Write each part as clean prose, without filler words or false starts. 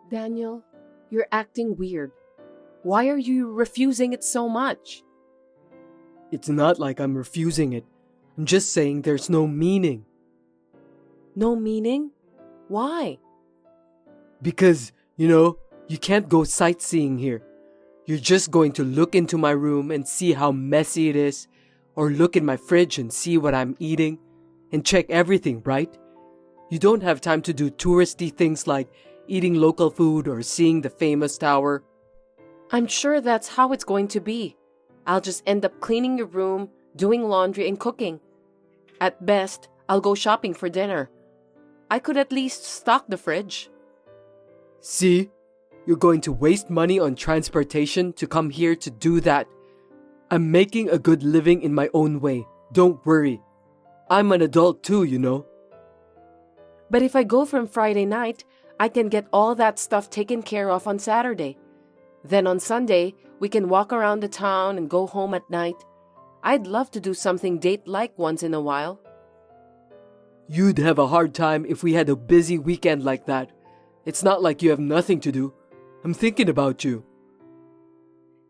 Daniel, you're acting weird. Why are you refusing it so much? It's not like I'm refusing it. I'm just saying there's no meaning. No meaning? Why? Because, you can't go sightseeing here. You're just going to look into my room and see how messy it is, or look in my fridge and see what I'm eating, and check everything, right? You don't have time to do touristy things like eating local food or seeing the famous tower. I'm sure that's how it's going to be. I'll just end up cleaning your room, doing laundry, and cooking. At best, I'll go shopping for dinner. I could at least stock the fridge. See? You're going to waste money on transportation to come here to do that. I'm making a good living in my own way. Don't worry. I'm an adult too. But if I go from Friday night, I can get all that stuff taken care of on Saturday. Then on Sunday, we can walk around the town and go home at night. I'd love to do something date-like once in a while. You'd have a hard time if we had a busy weekend like that. It's not like you have nothing to do. I'm thinking about you.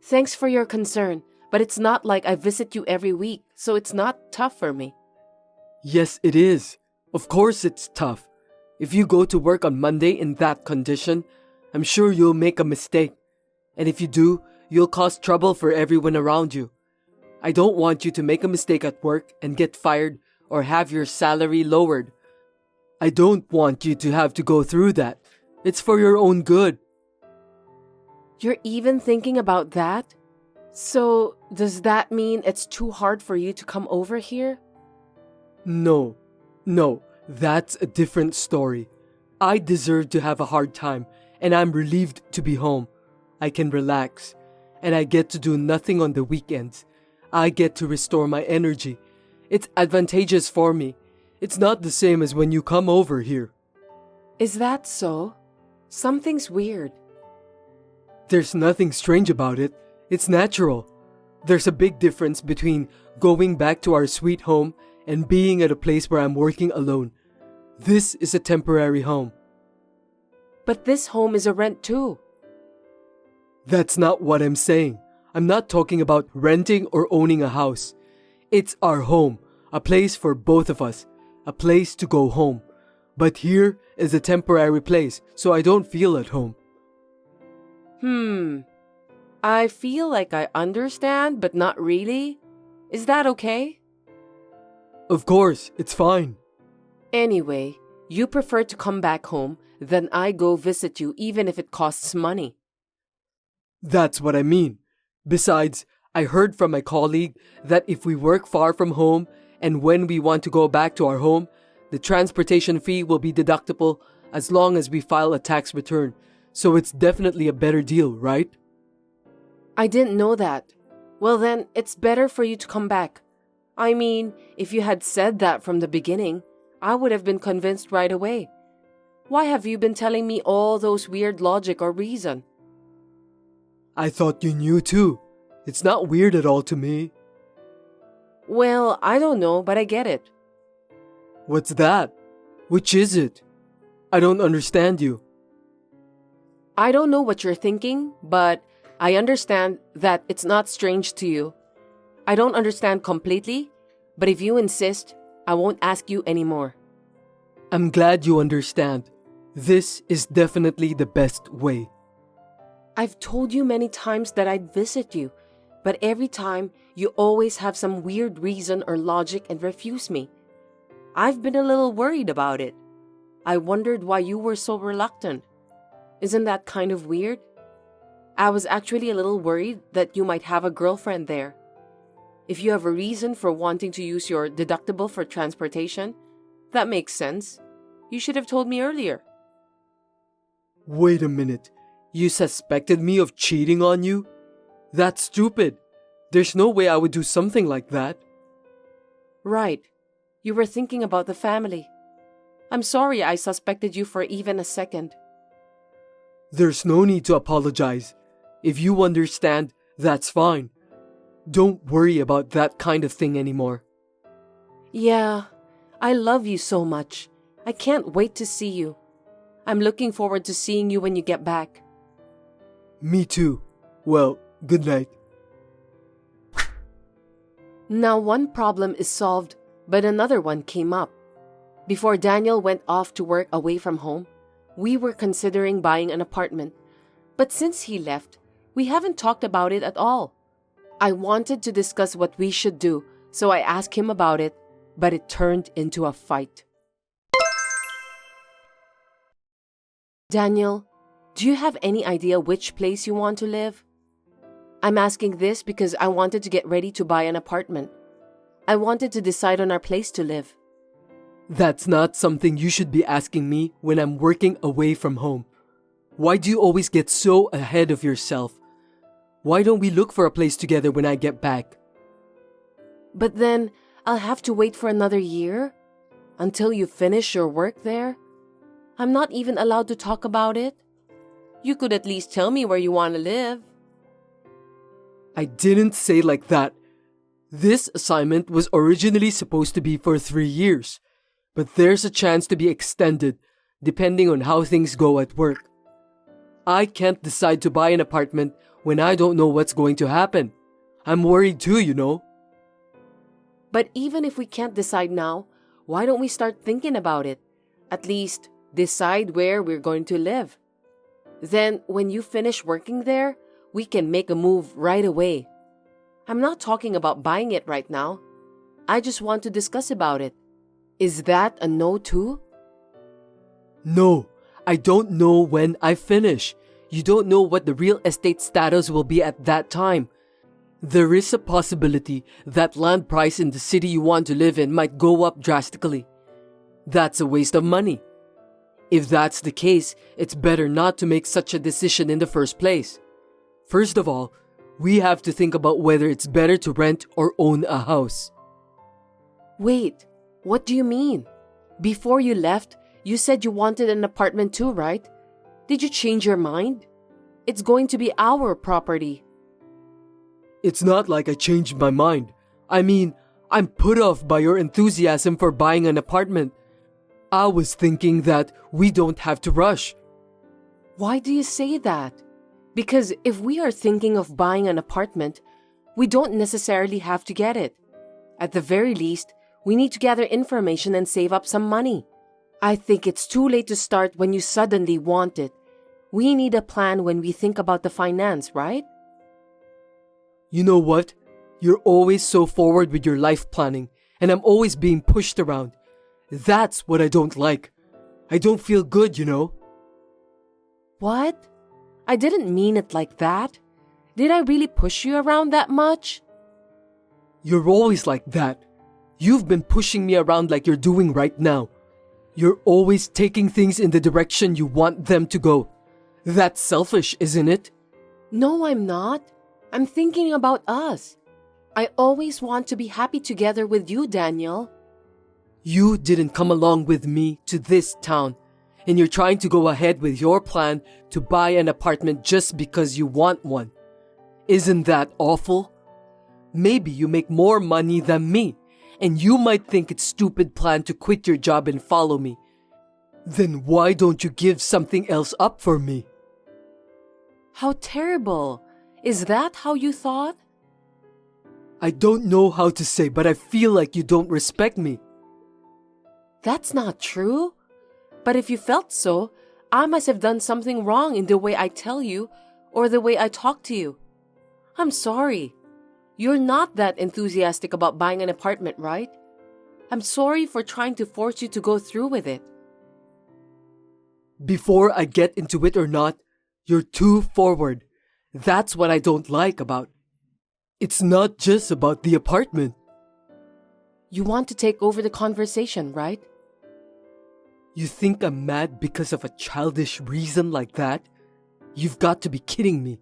Thanks for your concern, but it's not like I visit you every week, so it's not tough for me. Yes, it is. Of course it's tough. If you go to work on Monday in that condition, I'm sure you'll make a mistake. And if you do, you'll cause trouble for everyone around you. I don't want you to make a mistake at work and get fired or have your salary lowered. I don't want you to have to go through that. It's for your own good. You're even thinking about that? So, does that mean it's too hard for you to come over here? No, that's a different story. I deserve to have a hard time, and I'm relieved to be home. I can relax, and I get to do nothing on the weekends. I get to restore my energy. It's advantageous for me. It's not the same as when you come over here. Is that so? Something's weird. There's nothing strange about it. It's natural. There's a big difference between going back to our sweet home and being at a place where I'm working alone. This is a temporary home. But this home is a rent too. That's not what I'm saying. I'm not talking about renting or owning a house. It's our home, a place for both of us, a place to go home. But here is a temporary place, so I don't feel at home. I feel like I understand, but not really. Is that okay? Of course, it's fine. Anyway, you prefer to come back home, then I go visit you even if it costs money. That's what I mean. Besides, I heard from my colleague that if we work far from home and when we want to go back to our home, the transportation fee will be deductible as long as we file a tax return. So it's definitely a better deal, right? I didn't know that. Well then, it's better for you to come back. I mean, if you had said that from the beginning, I would have been convinced right away. Why have you been telling me all those weird logic or reason? I thought you knew too. It's not weird at all to me. Well, I don't know, but I get it. What's that? Which is it? I don't understand you. I don't know what you're thinking, but I understand that it's not strange to you. I don't understand completely, but if you insist, I won't ask you anymore. I'm glad you understand. This is definitely the best way. I've told you many times that I'd visit you, but every time you always have some weird reason or logic and refuse me. I've been a little worried about it. I wondered why you were so reluctant. Isn't that kind of weird? I was actually a little worried that you might have a girlfriend there. If you have a reason for wanting to use your deductible for transportation, that makes sense. You should have told me earlier. Wait a minute. You suspected me of cheating on you? That's stupid. There's no way I would do something like that. Right. You were thinking about the family. I'm sorry I suspected you for even a second. There's no need to apologize. If you understand, that's fine. Don't worry about that kind of thing anymore. Yeah, I love you so much. I can't wait to see you. I'm looking forward to seeing you when you get back. Me too. Well, good night. Now one problem is solved, but another one came up. Before Daniel went off to work away from home, we were considering buying an apartment. But since he left, we haven't talked about it at all. I wanted to discuss what we should do, so I asked him about it, but it turned into a fight. Daniel, do you have any idea which place you want to live? I'm asking this because I wanted to get ready to buy an apartment. I wanted to decide on our place to live. That's not something you should be asking me when I'm working away from home. Why do you always get so ahead of yourself? Why don't we look for a place together when I get back? But then, I'll have to wait for another year? Until you finish your work there? I'm not even allowed to talk about it? You could at least tell me where you want to live. I didn't say like that. This assignment was originally supposed to be for 3 years, but there's a chance to be extended, depending on how things go at work. I can't decide to buy an apartment when I don't know what's going to happen. I'm worried too, you know. But even if we can't decide now, why don't we start thinking about it? At least, decide where we're going to live. Then, when you finish working there, we can make a move right away. I'm not talking about buying it right now. I just want to discuss about it. Is that a no too? No, I don't know when I finish. You don't know what the real estate status will be at that time. There is a possibility that land price in the city you want to live in might go up drastically. That's a waste of money. If that's the case, it's better not to make such a decision in the first place. First of all, we have to think about whether it's better to rent or own a house. Wait, what do you mean? Before you left, you said you wanted an apartment too, right? Did you change your mind? It's going to be our property. It's not like I changed my mind. I mean, I'm put off by your enthusiasm for buying an apartment. I was thinking that we don't have to rush. Why do you say that? Because if we are thinking of buying an apartment, we don't necessarily have to get it. At the very least, we need to gather information and save up some money. I think it's too late to start when you suddenly want it. We need a plan when we think about the finance, right? You know what? You're always so forward with your life planning, and I'm always being pushed around. That's what I don't like. I don't feel good, you know. What? I didn't mean it like that. Did I really push you around that much? You're always like that. You've been pushing me around like you're doing right now. You're always taking things in the direction you want them to go. That's selfish, isn't it? No, I'm not. I'm thinking about us. I always want to be happy together with you, Daniel. You didn't come along with me to this town, and you're trying to go ahead with your plan to buy an apartment just because you want one. Isn't that awful? Maybe you make more money than me, and you might think it's a stupid plan to quit your job and follow me. Then why don't you give something else up for me? How terrible. Is that how you thought? I don't know how to say, but I feel like you don't respect me. That's not true. But if you felt so, I must have done something wrong in the way I tell you or the way I talk to you. I'm sorry. You're not that enthusiastic about buying an apartment, right? I'm sorry for trying to force you to go through with it. Before I get into it or not, you're too forward. That's what I don't like about. It's not just about the apartment. You want to take over the conversation, right? You think I'm mad because of a childish reason like that? You've got to be kidding me.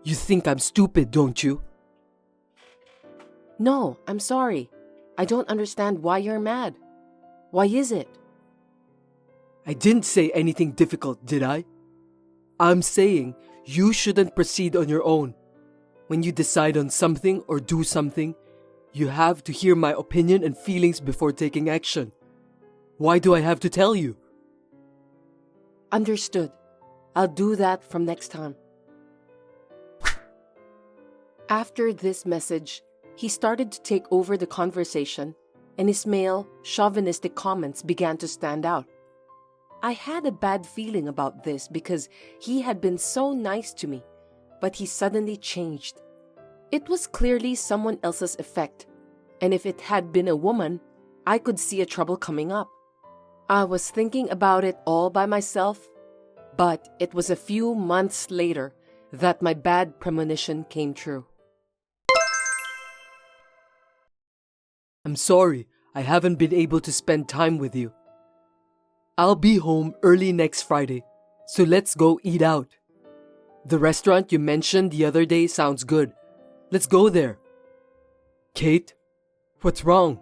You think I'm stupid, don't you? No, I'm sorry. I don't understand why you're mad. Why is it? I didn't say anything difficult, did I? I'm saying you shouldn't proceed on your own. When you decide on something or do something, you have to hear my opinion and feelings before taking action. Why do I have to tell you? Understood. I'll do that from next time. After this message, he started to take over the conversation, and his male, chauvinistic comments began to stand out. I had a bad feeling about this because he had been so nice to me, but he suddenly changed. It was clearly someone else's effect, and if it had been a woman, I could see a trouble coming up. I was thinking about it all by myself, but it was a few months later that my bad premonition came true. I'm sorry, I haven't been able to spend time with you. I'll be home early next Friday, so let's go eat out. The restaurant you mentioned the other day sounds good. Let's go there. Kate, what's wrong?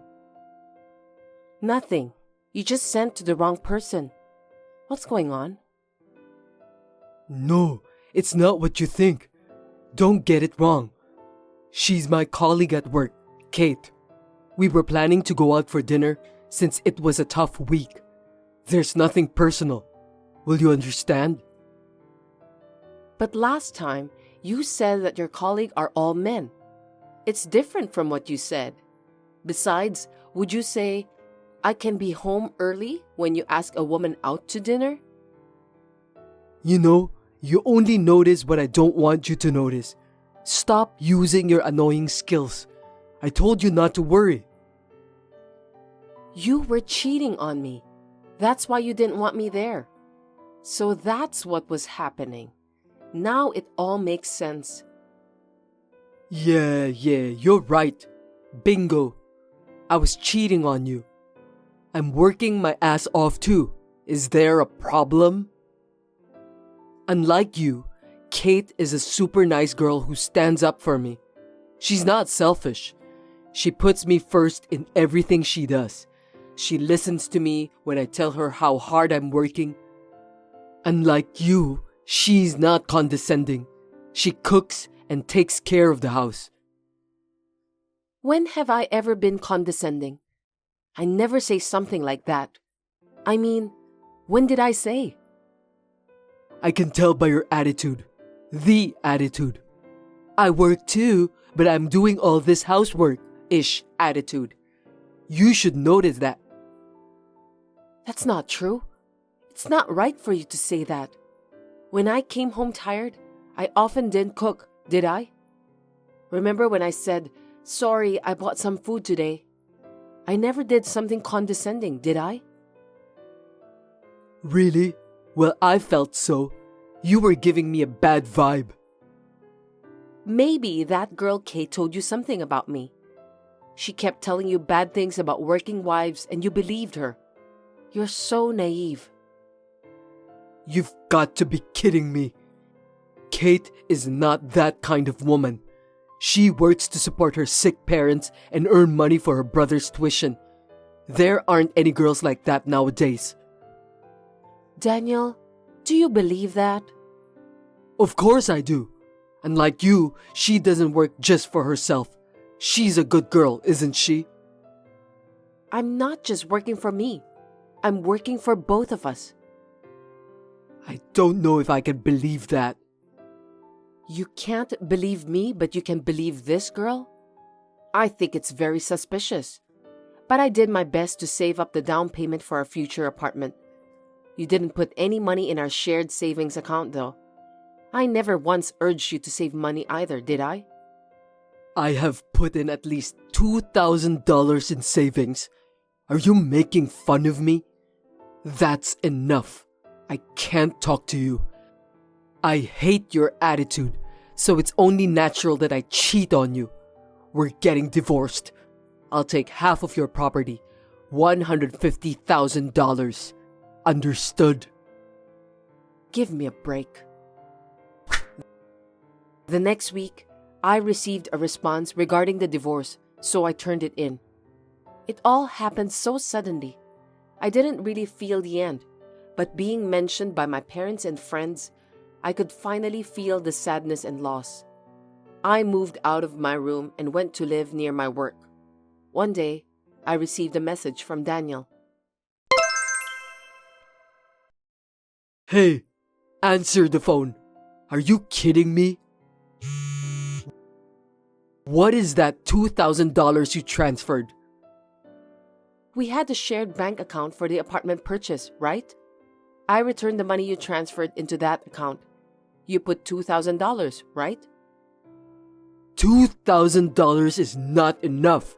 Nothing. You just sent to the wrong person. What's going on? No, it's not what you think. Don't get it wrong. She's my colleague at work, Kate. We were planning to go out for dinner since it was a tough week. There's nothing personal. Will you understand? But last time, you said that your colleague are all men. It's different from what you said. Besides, would you say, I can be home early when you ask a woman out to dinner? You know, you only notice what I don't want you to notice. Stop using your annoying skills. I told you not to worry. You were cheating on me. That's why you didn't want me there. So that's what was happening. Now it all makes sense. Yeah, you're right. Bingo. I was cheating on you. I'm working my ass off too. Is there a problem? Unlike you, Kate is a super nice girl who stands up for me. She's not selfish. She puts me first in everything she does. She listens to me when I tell her how hard I'm working. Unlike you, she's not condescending. She cooks and takes care of the house. When have I ever been condescending? I never say something like that. I mean, when did I say? I can tell by your attitude. The attitude. I work too, but I'm doing all this housework-ish attitude. You should notice that. That's not true. It's not right for you to say that. When I came home tired, I often didn't cook, did I? Remember when I said, sorry, I bought some food today? I never did something condescending, did I? Really? Well, I felt so. You were giving me a bad vibe. Maybe that girl Kate told you something about me. She kept telling you bad things about working wives and you believed her. You're so naive. You've got to be kidding me. Kate is not that kind of woman. She works to support her sick parents and earn money for her brother's tuition. There aren't any girls like that nowadays. Daniel, do you believe that? Of course I do. And like you, she doesn't work just for herself. She's a good girl, isn't she? I'm not just working for me. I'm working for both of us. I don't know if I can believe that. You can't believe me, but you can believe this girl? I think it's very suspicious. But I did my best to save up the down payment for our future apartment. You didn't put any money in our shared savings account, though. I never once urged you to save money either, did I? I have put in at least $2,000 in savings. Are you making fun of me? That's enough. I can't talk to you. I hate your attitude, so it's only natural that I cheat on you. We're getting divorced. I'll take half of your property, $150,000. Understood? Give me a break. The next week, I received a response regarding the divorce, so I turned it in. It all happened so suddenly. I didn't really feel the end, but being mentioned by my parents and friends, I could finally feel the sadness and loss. I moved out of my room and went to live near my work. One day, I received a message from Daniel. Hey, answer the phone. Are you kidding me? What is that $2,000 you transferred? We had a shared bank account for the apartment purchase, right? I returned the money you transferred into that account. You put $2,000, right? $2,000 is not enough.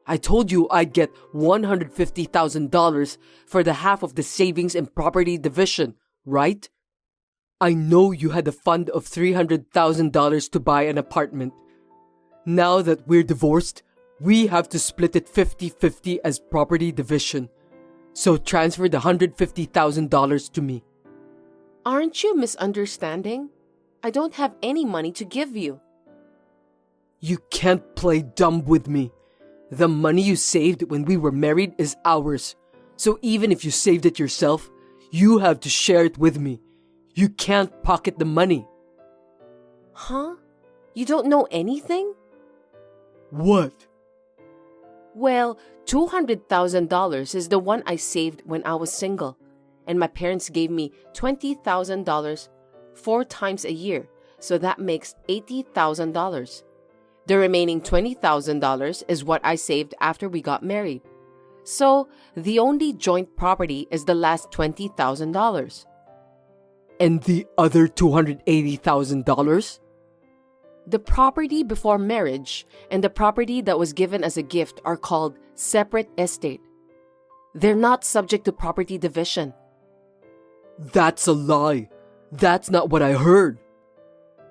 I told you I'd get $150,000 for the half of the savings and property division, right? I know you had a fund of $300,000 to buy an apartment. Now that we're divorced, we have to split it 50-50 as property division. So transfer the $150,000 to me. Aren't you misunderstanding? I don't have any money to give you. You can't play dumb with me. The money you saved when we were married is ours. So even if you saved it yourself, you have to share it with me. You can't pocket the money. Huh? You don't know anything? What? Well, $200,000 is the one I saved when I was single, and my parents gave me $20,000 4 times a year, so that makes $80,000. The remaining $20,000 is what I saved after we got married. So, the only joint property is the last $20,000. And the other $280,000? The property before marriage and the property that was given as a gift are called separate estate. They're not subject to property division. That's a lie. That's not what I heard.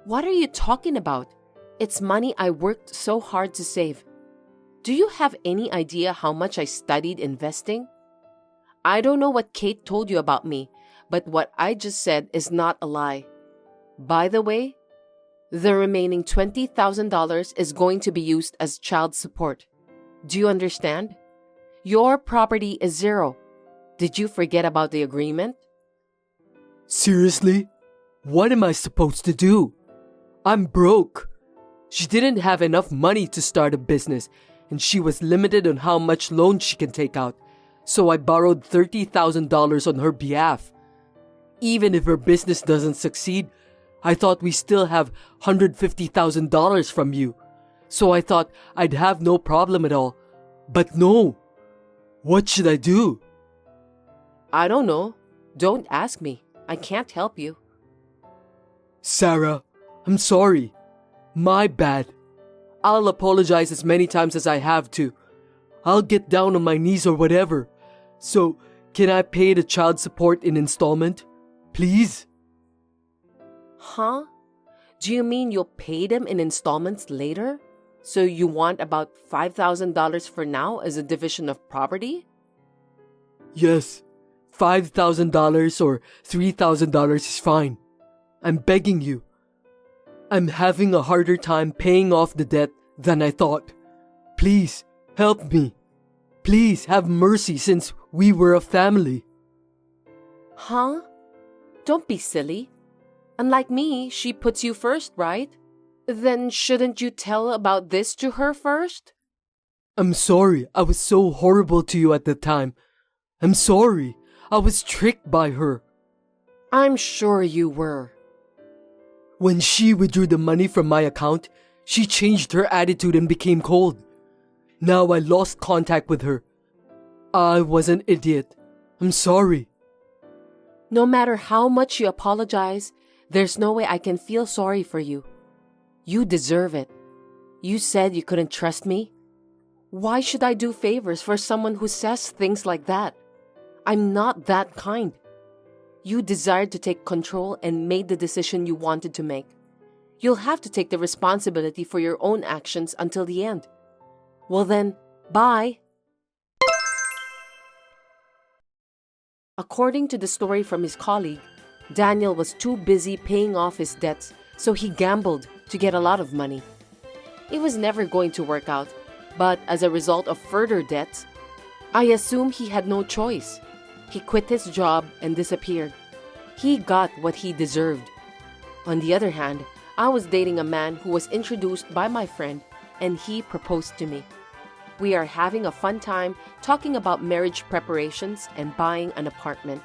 What are you talking about? It's money I worked so hard to save. Do you have any idea how much I studied investing? I don't know what Kate told you about me, but what I just said is not a lie. By the way, the remaining $20,000 is going to be used as child support. Do you understand? Your property is zero. Did you forget about the agreement? Seriously? What am I supposed to do? I'm broke. She didn't have enough money to start a business, and she was limited on how much loan she can take out, so I borrowed $30,000 on her behalf. Even if her business doesn't succeed, I thought we still have $150,000 from you, so I thought I'd have no problem at all. But no. What should I do? I don't know. Don't ask me. I can't help you. Sarah, I'm sorry. My bad. I'll apologize as many times as I have to. I'll get down on my knees or whatever. So, can I pay the child support in installment? Please? Huh? Do you mean you'll pay them in installments later? So you want about $5,000 for now as a division of property? Yes. $5,000 or $3,000 is fine. I'm begging you. I'm having a harder time paying off the debt than I thought. Please, help me. Please have mercy since we were a family. Huh? Don't be silly. Unlike me, she puts you first, right? Then shouldn't you tell about this to her first? I'm sorry I was so horrible to you at the time. I'm sorry. I was tricked by her. I'm sure you were. When she withdrew the money from my account, she changed her attitude and became cold. Now I lost contact with her. I was an idiot. I'm sorry. No matter how much you apologize, there's no way I can feel sorry for you. You deserve it. You said you couldn't trust me. Why should I do favors for someone who says things like that? I'm not that kind. You desired to take control and made the decision you wanted to make. You'll have to take the responsibility for your own actions until the end. Well then, bye. According to the story from his colleague, Daniel was too busy paying off his debts, so he gambled to get a lot of money. It was never going to work out, but as a result of further debts, I assume he had no choice. He quit his job and disappeared. He got what he deserved. On the other hand, I was dating a man who was introduced by my friend, and he proposed to me. We are having a fun time talking about marriage preparations and buying an apartment.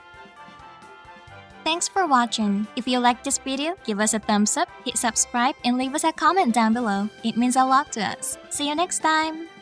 Thanks for watching. If you liked this video, give us a thumbs up, hit subscribe, and leave us a comment down below. It means a lot to us. See you next time!